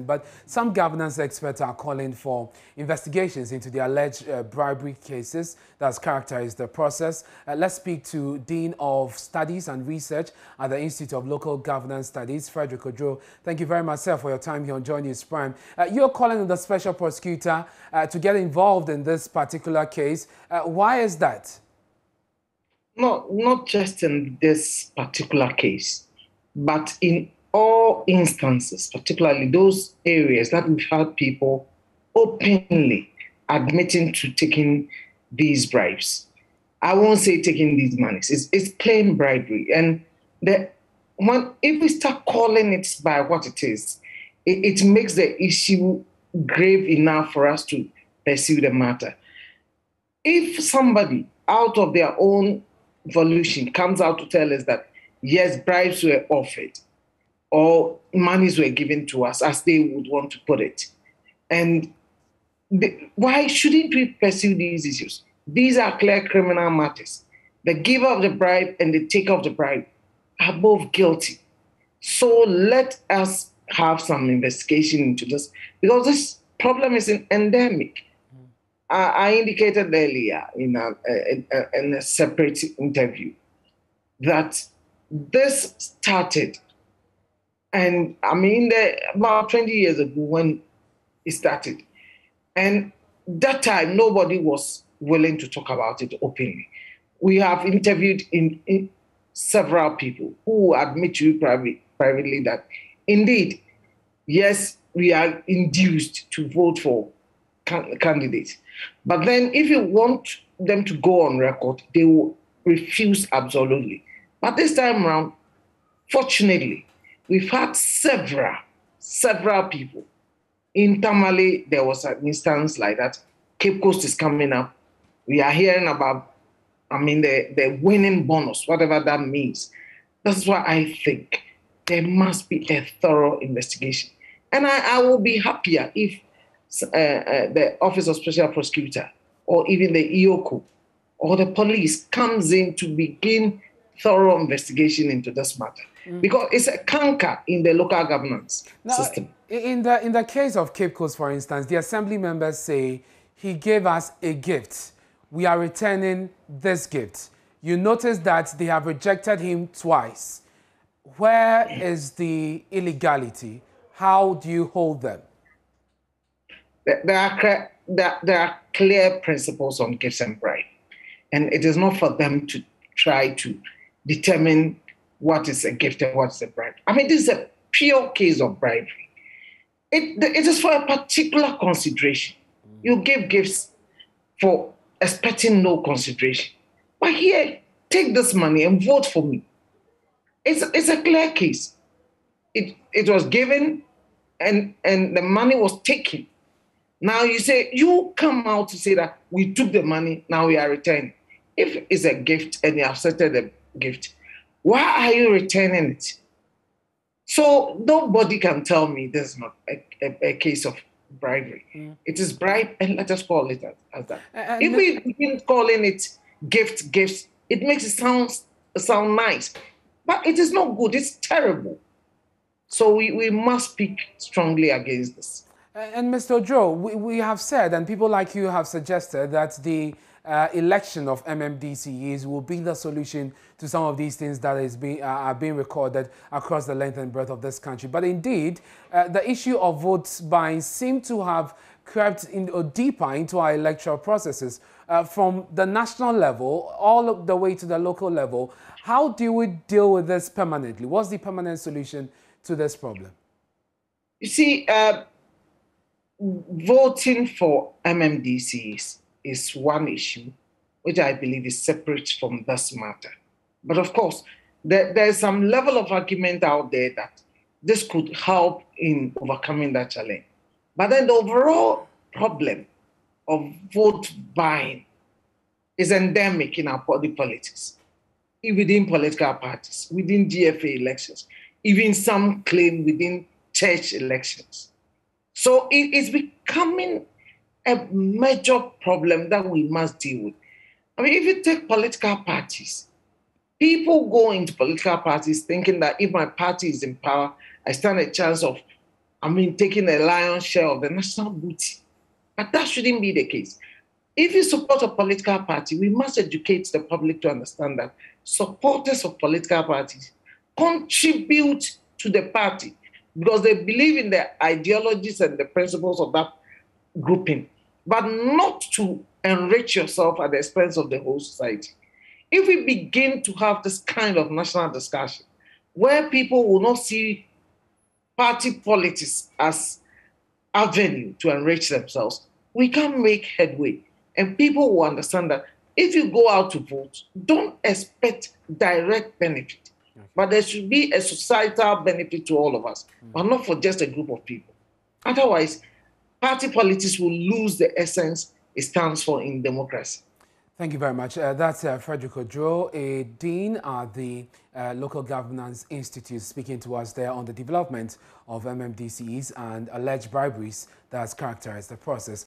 but some governance experts are calling for investigations into the alleged bribery cases that's characterized the process. Let's speak to Dean of Studies and Research at the Institute of Local Governance Studies, Frederick Oduro. Thank you very much, sir, for your time here on Joy News Prime. You're calling on the special prosecutor to get involved in this particular case. Why is that? No, not just in this particular case, but in all instances, particularly those areas that we've had people openly admitting to taking these bribes. I won't say taking these monies. It's plain bribery. And if we start calling it by what it is, it makes the issue grave enough for us to pursue the matter. If somebody out of their own volition comes out to tell us that, yes, bribes were offered or monies were given to us, as they would want to put it, and why shouldn't we pursue these issues? These are clear criminal matters. The giver of the bribe and the taker of the bribe are both guilty. So let us have some investigation into this, because this problem is endemic. I indicated earlier in a separate interview that this started, and I mean, about 20 years ago when it started. And that time, nobody was willing to talk about it openly. We have interviewed in several people who admit to you privately that, indeed, yes, we are induced to vote for candidates. But then if you want them to go on record, they will refuse absolutely. But this time around, fortunately, we've had several people. In Tamale, there was an instance like that. Cape Coast is coming up. We are hearing about, the winning bonus, whatever that means. That's why I think there must be a thorough investigation. And I will be happier if the Office of Special Prosecutor or even the EOCO or the police comes in to begin thorough investigation into this matter. Because it's a canker in the local governance system. In the case of Cape Coast, for instance, the assembly members say he gave us a gift. We are returning this gift. You notice that they have rejected him twice. Where is the illegality? How do you hold them? There are clear principles on gifts and bribe, and it is not for them to try to determine what is a gift and what is a bribe. This is a pure case of bribery. It is for a particular consideration. You give gifts for expecting no consideration. But here, take this money and vote for me. It's a clear case. It was given and the money was taken. Now you come out to say that we took the money, now we are returning. If it's a gift and you have accepted the gift, why are you returning it? So nobody can tell me this is not a case of bribery. It is bribe, and let us call it as that. If we begin calling it gifts, it makes it sound nice. But it is not good, it's terrible. So we must speak strongly against this. And Mr. Oduro, we have said, and people like you have suggested, that the election of MMDCEs will be the solution to some of these things that are being recorded across the length and breadth of this country. But indeed, the issue of votes buying seemed to have crept in or deeper into our electoral processes from the national level all the way to the local level. How do we deal with this permanently? What's the permanent solution to this problem? You see, voting for MMDCs is one issue, which I believe is separate from this matter. But of course, there's some level of argument out there that this could help in overcoming that challenge. But then the overall problem of vote buying is endemic in our body politics, within political parties, within DFA elections, even some claim within church elections. So it is becoming a major problem that we must deal with. If you take political parties, people go into political parties thinking that if my party is in power, I stand a chance of taking a lion's share of the national booty. But that shouldn't be the case. If you support a political party, we must educate the public to understand that supporters of political parties contribute to the party because they believe in the ideologies and the principles of that grouping, but not to enrich yourself at the expense of the whole society. If we begin to have this kind of national discussion where people will not see party politics as avenue to enrich themselves, we can make headway. And people will understand that if you go out to vote, don't expect direct benefit. Okay. But there should be a societal benefit to all of us, but not for just a group of people. Otherwise, party politics will lose the essence it stands for in democracy. Thank you very much. That's Frederick Oduro, a dean at the Local Governance Institute, speaking to us there on the development of MMDCs and alleged briberies that has characterized the process.